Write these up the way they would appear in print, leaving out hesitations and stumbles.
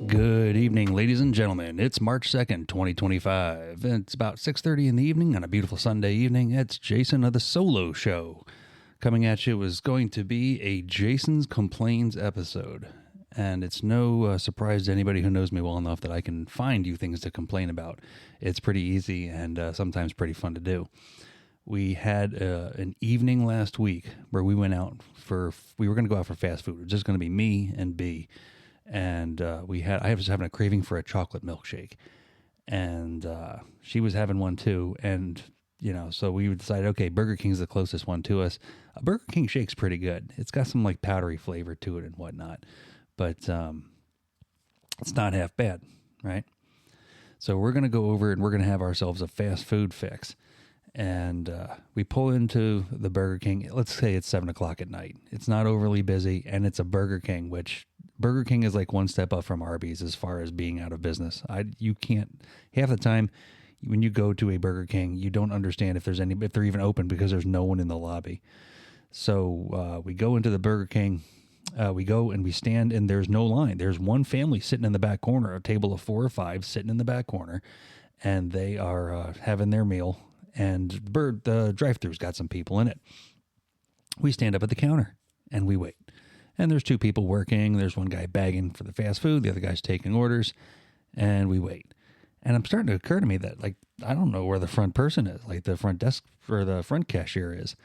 Good evening, ladies and gentlemen. It's March 2nd, 2025. And it's about 6:30 in the evening on a beautiful Sunday evening. It's Jason of the Solo Show. Coming at you is going to be a Jason's Complains episode. And it's no surprise to anybody who knows me well enough that I can find you things to complain about. It's pretty easy and sometimes pretty fun to do. We had an evening last week where we went out we were going to go out for fast food. It was just going to be me and B. And I was having a craving for a chocolate milkshake, and she was having one too. And so we decided, okay, Burger King's the closest one to us. A Burger King shake's pretty good. It's got some like powdery flavor to it and whatnot, but it's not half bad, right? So we're gonna go over and we're gonna have ourselves a fast food fix. And we pull into the Burger King. Let's say it's 7:00 at night. It's not overly busy, and it's a Burger King, which Burger King is like one step up from Arby's as far as being out of business. You can't, half the time when you go to a Burger King, you don't understand if they're even open because there's no one in the lobby. So we go into the Burger King. We go and we stand, and there's no line. There's one family sitting in the back corner, a table of 4 or 5 sitting in the back corner, and they are having their meal. And the drive-thru's got some people in it. We stand up at the counter and we wait. And there's 2 people working. There's one guy bagging for the fast food. The other guy's taking orders. And we wait. And I'm starting to occur to me that, like, I don't know where the front person is, like the front desk or the front cashier is.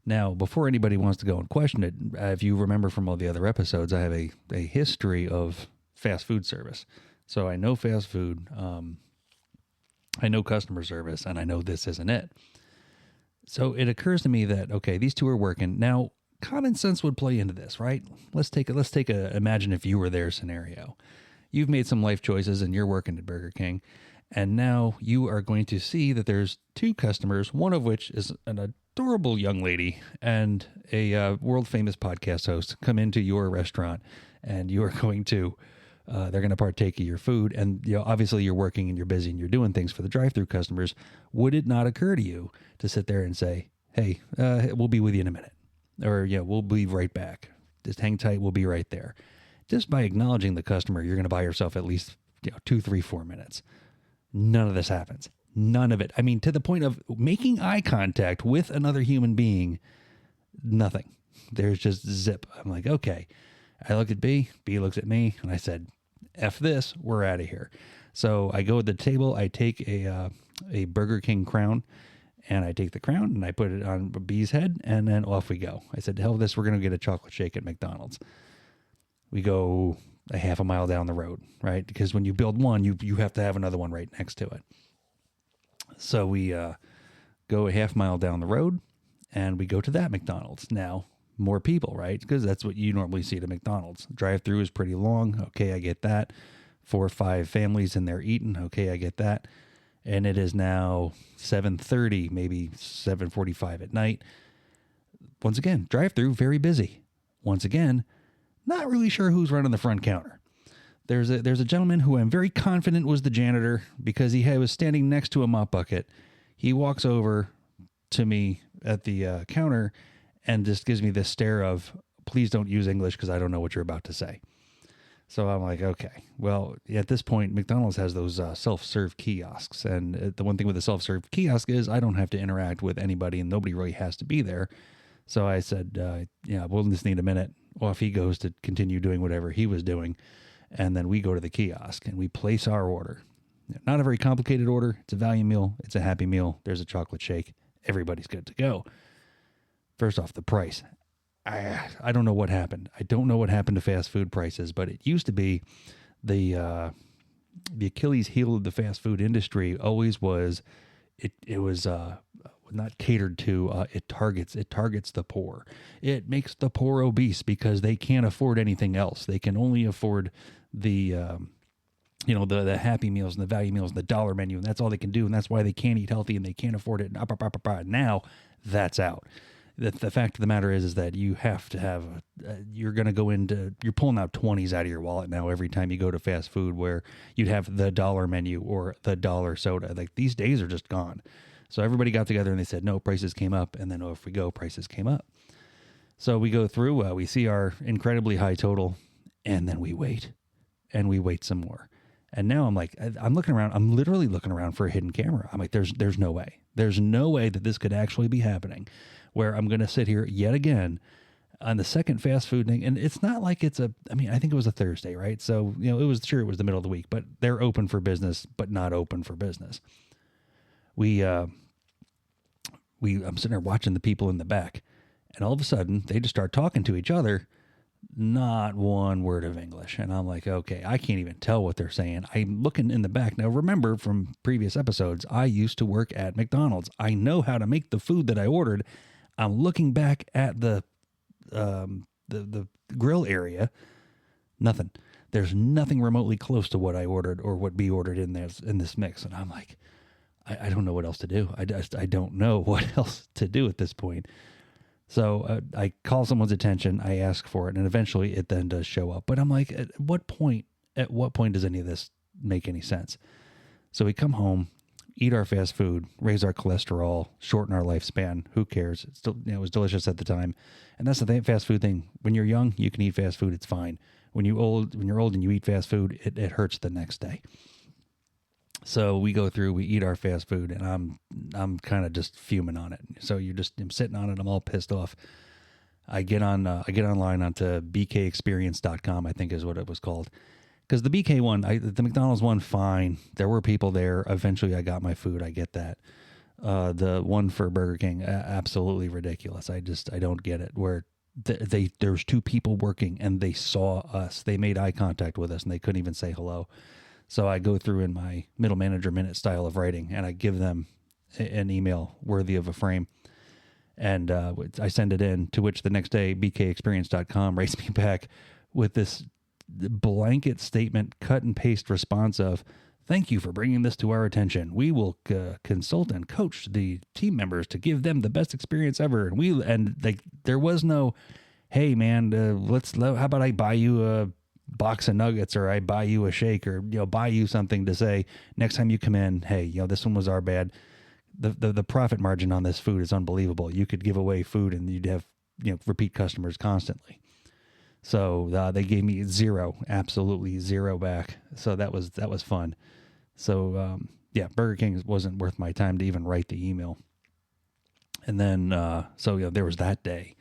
Now, before anybody wants to go and question it, if you remember from all the other episodes, I have a history of fast food service. So I know fast food. I know customer service, and I know this isn't it. So it occurs to me that, okay, these 2 are working. Now, common sense would play into this, right? Let's take imagine if you were their scenario. You've made some life choices and you're working at Burger King, and now you are going to see that there's 2 customers, one of which is an adorable young lady and a world-famous podcast host come into your restaurant, and you are going to they're going to partake of your food, and obviously you're working and you're busy and you're doing things for the drive-through customers. Would it not occur to you to sit there and say, hey, we'll be with you in a minute, or we'll be right back, just hang tight, we'll be right there? Just by acknowledging the customer, you're going to buy yourself at least 2, 3, 4 minutes. None of this happens. None of it. I mean, to the point of making eye contact with another human being, nothing. There's just zip. I'm like, okay. I look at B looks at me, and I said, F this, we're out of here. So I go to the table, I take a Burger King crown, and I take the crown and I put it on B's head, and then off we go. I said, to hell with this, we're going to get a chocolate shake at McDonald's. We go a half a mile down the road, right? Because when you build one, you have to have another one right next to it. So we go a half mile down the road, and we go to that McDonald's. Now, more people, right? Because that's what you normally see at a McDonald's. Drive-through is pretty long. Okay, I get that. 4 or 5 families in there eating. Okay, I get that. And it is now 7:30, maybe 7:45 at night. Once again, drive-through, very busy. Once again, not really sure who's running the front counter. There's a gentleman who I'm very confident was the janitor because he was standing next to a mop bucket. He walks over to me at the counter and just gives me this stare of, please don't use English because I don't know what you're about to say. So I'm like, okay. Well, at this point, McDonald's has those self-serve kiosks. And the one thing with the self-serve kiosk is I don't have to interact with anybody, and nobody really has to be there. So I said, we'll just need a minute. Off he goes to continue doing whatever he was doing. And then we go to the kiosk and we place our order. Not a very complicated order. It's a value meal. It's a happy meal. There's a chocolate shake. Everybody's good to go. First off, the price. I don't know what happened. I don't know what happened to fast food prices, but it used to be the Achilles heel of the fast food industry always was it was not catered to. It targets the poor. It makes the poor obese because they can't afford anything else. They can only afford the the Happy Meals and the value meals and the dollar menu, and that's all they can do, and that's why they can't eat healthy and they can't afford it. Now that's out. The fact of the matter is that you have to have, you're pulling out 20s out of your wallet now every time you go to fast food, where you'd have the dollar menu or the dollar soda. Like, these days are just gone. So everybody got together and they said, no, prices came up. And then off we go, prices came up. So we go through, we see our incredibly high total, and then we wait. and we wait some more. And now I'm like, I'm looking around. I'm literally looking around for a hidden camera. I'm like, there's no way. There's no way that this could actually be happening where I'm going to sit here yet again on the second fast food thing. And it's not like I think it was a Thursday, right? So, it was the middle of the week, but they're open for business, but not open for business. I'm sitting there watching the people in the back, and all of a sudden they just start talking to each other. Not one word of English. And I'm like, okay, I can't even tell what they're saying. I'm looking in the back. Now, remember from previous episodes, I used to work at McDonald's. I know how to make the food that I ordered. I'm looking back at the grill area. Nothing. There's nothing remotely close to what I ordered or what be ordered in this mix. And I'm like, I don't know what else to do. I don't know what else to do at this point. So I call someone's attention, I ask for it, and eventually it then does show up. But I'm like, at what point does any of this make any sense? So we come home, eat our fast food, raise our cholesterol, shorten our lifespan. Who cares? It's still, it was delicious at the time. And that's the thing, fast food thing. When you're young, you can eat fast food. It's fine. When you're old and you eat fast food, it hurts the next day. So we go through, we eat our fast food, and I'm kind of just fuming on it. So I'm sitting on it. I'm all pissed off. I get online onto bkexperience.com, I think is what it was called. Because the BK one, the McDonald's one, fine. There were people there. Eventually I got my food. I get that. The one for Burger King, absolutely ridiculous. I don't get it. Where there's two people working and they saw us. They made eye contact with us and they couldn't even say hello. So I go through in my middle manager minute style of writing, and I give them an email worthy of a frame. And I send it in, to which the next day, bkexperience.com writes me back with this blanket statement, cut and paste response of, "Thank you for bringing this to our attention. We will consult and coach the team members to give them the best experience ever." And there was no, "Hey man, how about I buy you a box of nuggets, or I buy you a shake, or buy you something to say next time you come in, hey, this one was our bad." The profit margin on this food is unbelievable. You could give away food and you'd have repeat customers constantly. So they gave me zero, absolutely zero back. So that was fun. So Burger King wasn't worth my time to even write the email. And then there was that day,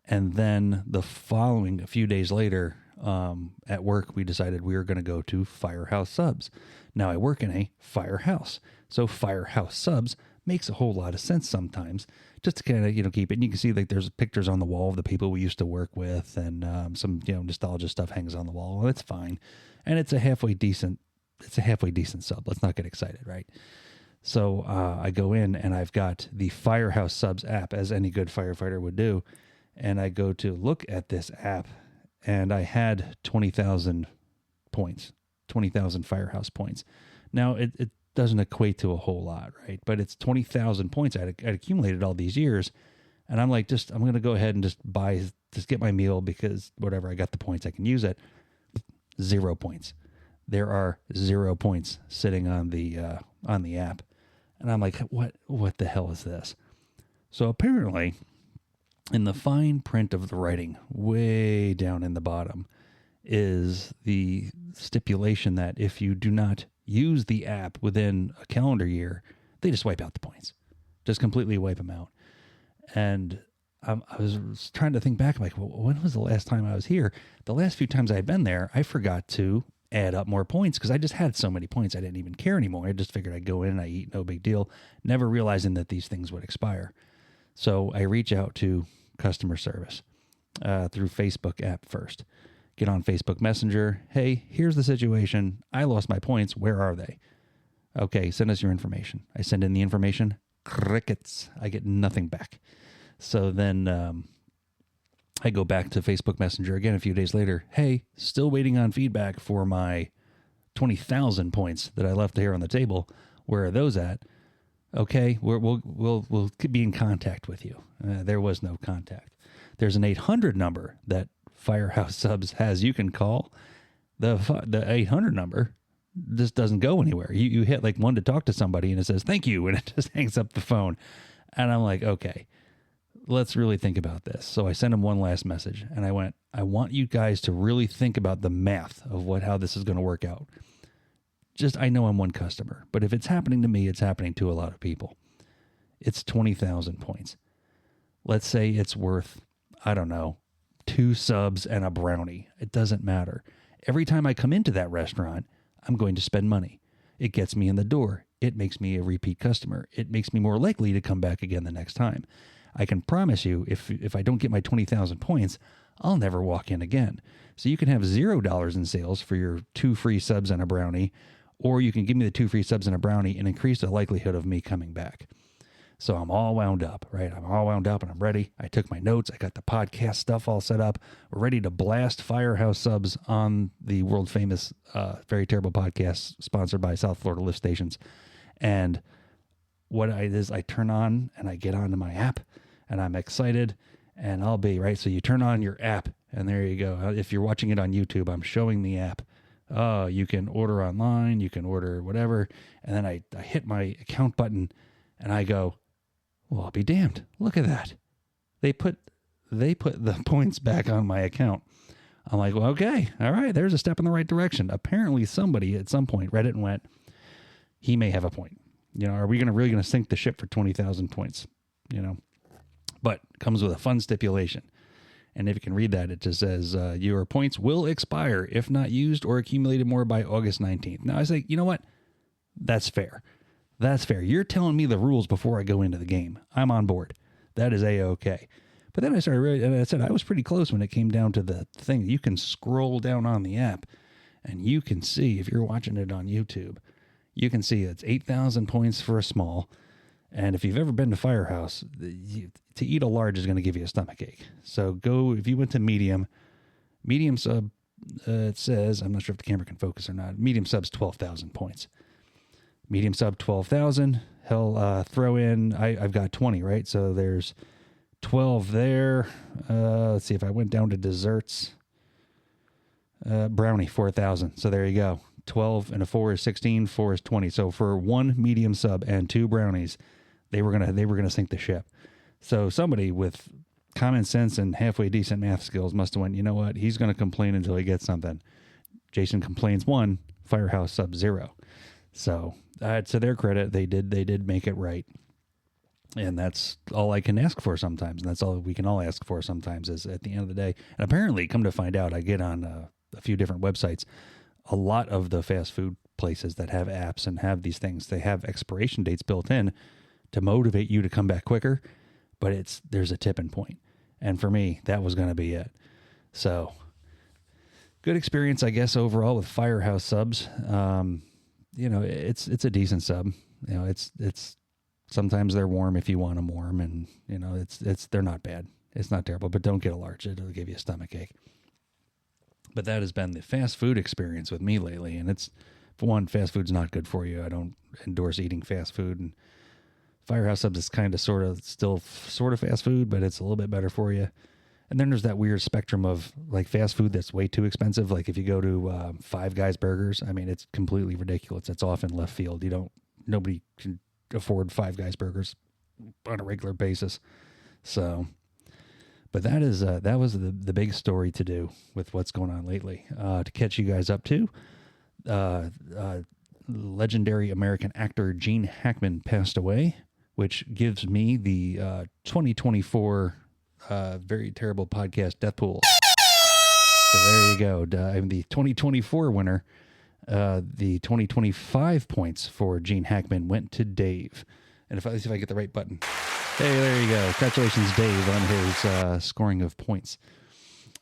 and then the following a few days later, at work, we decided we were going to go to Firehouse Subs. Now I work in a firehouse, so Firehouse Subs makes a whole lot of sense sometimes, just to kind of keep it. And you can see there's pictures on the wall of the people we used to work with, and some nostalgia stuff hangs on the wall. Well, it's fine, and it's a halfway decent sub. Let's not get excited, right? So I go in and I've got the Firehouse Subs app, as any good firefighter would do, and I go to look at this app. And I had 20,000 points, 20,000 Firehouse points. Now, it doesn't equate to a whole lot, right? But it's 20,000 points I'd accumulated all these years. And I'm like, I'm going to go ahead and just get my meal, because whatever, I got the points, I can use it. 0 points. There are 0 points sitting on the app. And I'm like, what the hell is this? So apparently, in the fine print of the writing, way down in the bottom, is the stipulation that if you do not use the app within a calendar year, they just wipe out the points. Just completely wipe them out. And I was trying to think back, like, well, when was the last time I was here? The last few times I'd been there, I forgot to add up more points because I just had so many points I didn't even care anymore. I just figured I'd go in and I eat, no big deal, never realizing that these things would expire. So I reach out to customer service through Facebook app first. Get on Facebook Messenger. Hey, here's the situation. I lost my points. Where are they? Okay, send us your information. I send in the information. Crickets. I get nothing back. So then I go back to Facebook Messenger again a few days later. Hey, still waiting on feedback for my 20,000 points that I left here on the table. Where are those at? Okay, we'll be in contact with you. There was no contact. There's an 800 number that Firehouse Subs has you can call. The 800 number just doesn't go anywhere. You hit like one to talk to somebody and it says, "Thank you," and it just hangs up the phone. And I'm like, okay, let's really think about this. So I sent him one last message and I went, I want you guys to really think about the math of how this is going to work out. Just, I know I'm one customer, but if it's happening to me, it's happening to a lot of people. It's 20,000 points. Let's say it's worth, I don't know, 2 subs and a brownie. It doesn't matter. Every time I come into that restaurant, I'm going to spend money. It gets me in the door. It makes me a repeat customer. It makes me more likely to come back again the next time. I can promise you, if I don't get my 20,000 points, I'll never walk in again. So you can have $0 in sales for your 2 free subs and a brownie, or you can give me the 2 free subs and a brownie and increase the likelihood of me coming back. So I'm all wound up, right? I'm all wound up and I'm ready. I took my notes. I got the podcast stuff all set up. We're ready to blast Firehouse Subs on the world famous Very Terrible podcast sponsored by South Florida Lift Stations. And what I turn on and I get onto my app and I'm excited and I'll be, right? So you turn on your app and there you go. If you're watching it on YouTube, I'm showing the app. Oh, you can order online, you can order whatever. And then I hit my account button and I go, well, I'll be damned. Look at that. They put the points back on my account. I'm like, well, okay. All right. There's a step in the right direction. Apparently somebody at some point read it and went, he may have a point. You know, are we really going to sink the ship for 20,000 points? You know, but it comes with a fun stipulation. And if you can read that, it just says, your points will expire if not used or accumulated more by August 19th. Now I say, you know what? That's fair. That's fair. You're telling me the rules before I go into the game. I'm on board. That is A-okay. But then I started, and I said I was pretty close when it came down to the thing. You can scroll down on the app, and you can see, if you're watching it on YouTube, you can see it's 8,000 points for a small. And if you've ever been to Firehouse, to eat a large is going to give you a stomach ache. So go, if you went to medium sub, it says, I'm not sure if the camera can focus or not, medium sub's 12,000 points. Medium sub 12,000. He'll throw in, I've got 20, right? So there's 12 there. Let's see if I went down to desserts. Brownie 4,000. So there you go. 12 and a 4 is 16. 4 is 20. So for 1 medium sub and 2 brownies, they were gonna sink the ship. So somebody with common sense and halfway decent math skills must have went, you know what? He's gonna complain until he gets something. Jason complains 1. Firehouse Sub 0. So to their credit, they did make it right. And that's all I can ask for sometimes. And that's all we can all ask for sometimes is at the end of the day. And apparently, come to find out, I get on a few different websites. A lot of the fast food places that have apps and have these things, they have expiration dates built in to motivate you to come back quicker. But there's a tipping point. And for me, that was going to be it. So good experience, I guess, overall with Firehouse Subs. You know, it's a decent sub. You know, it's sometimes they're warm if you want them warm, and you know, they're not bad. It's not terrible, but don't get a large. It'll give you a stomach ache. But that has been the fast food experience with me lately, and it's, for one, fast food's not good for you. I don't endorse eating fast food, and Firehouse Subs is kind of still sort of fast food, but it's a little bit better for you. And then there's that weird spectrum of like fast food that's way too expensive. Like if you go to Five Guys Burgers, I mean, it's completely ridiculous. It's off in left field. Nobody can afford Five Guys Burgers on a regular basis. So, but that was the big story to do with what's going on lately. To catch you guys up to, legendary American actor Gene Hackman passed away, which gives me the 2024 Very Terrible podcast death pool. So there you go. I'm the 2024 winner. The 2025 points for Gene Hackman went to Dave. And let's see if I get the right button. Hey, there you go. Congratulations, Dave, on his scoring of points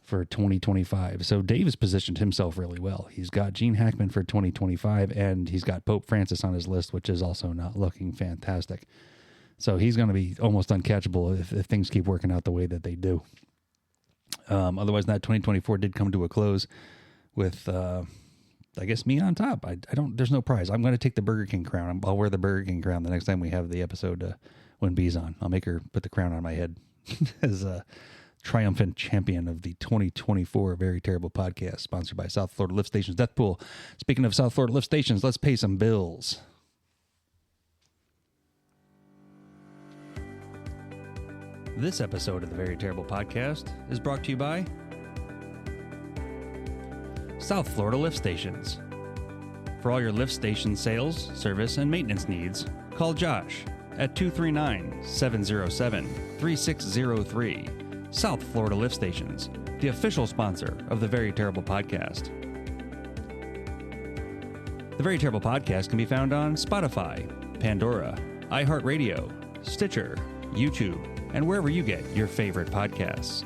for 2025. So Dave has positioned himself really well. He's got Gene Hackman for 2025, and he's got Pope Francis on his list, which is also not looking fantastic. So he's going to be almost uncatchable if things keep working out the way that they do. Otherwise, that 2024 did come to a close with, I guess, me on top. There's no prize. I'm going to take the Burger King crown. I'll wear the Burger King crown the next time we have the episode when B's on. I'll make her put the crown on my head as a triumphant champion of the 2024 Very Terrible podcast, sponsored by South Florida Lift Stations Death Pool. Speaking of South Florida Lift Stations, let's pay some bills. This episode of the Very Terrible Podcast is brought to you by South Florida Lift Stations. For all your lift station sales, service, and maintenance needs, call Josh at 239-707-3603. South Florida Lift Stations, the official sponsor of the Very Terrible Podcast. The Very Terrible Podcast can be found on Spotify, Pandora, iHeartRadio, Stitcher, YouTube, and wherever you get your favorite podcasts.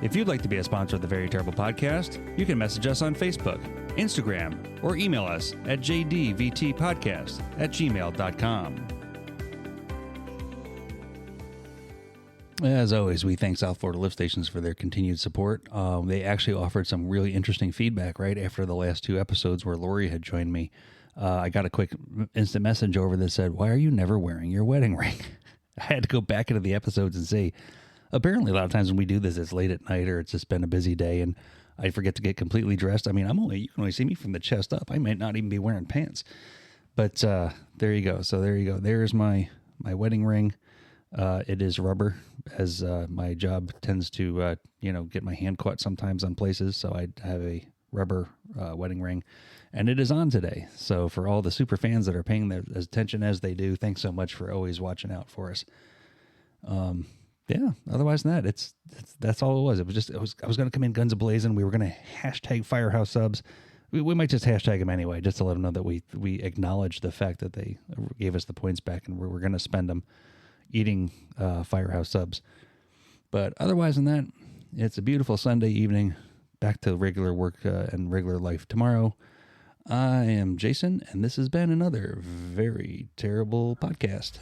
If you'd like to be a sponsor of the Very Terrible Podcast, you can message us on Facebook, Instagram, or email us at jdvtpodcast@gmail.com. As always, we thank South Florida Lift Stations for their continued support. They actually offered some really interesting feedback right after the last two episodes where Lori had joined me. I got a quick instant message over that said, "Why are you never wearing your wedding ring?" I had to go back into the episodes and see. Apparently, a lot of times when we do this, it's late at night or it's just been a busy day and I forget to get completely dressed. I mean, you can only see me from the chest up. I might not even be wearing pants. But there you go. So there you go. There's my wedding ring. It is rubber, as my job tends to, get my hand caught sometimes on places. So I have a rubber wedding ring, and it is on today. So for all the super fans that are paying their attention as they do, thanks so much for always watching out for us. Yeah. Otherwise than that, that's all it was. I was going to come in guns a-blazing. We were going to hashtag Firehouse Subs. We might just hashtag them anyway, just to let them know that we acknowledge the fact that they gave us the points back and we're going to spend them eating Firehouse Subs. But otherwise than that, it's a beautiful Sunday evening. Back to regular work and regular life tomorrow. I am Jason, and this has been another Very Terrible Podcast.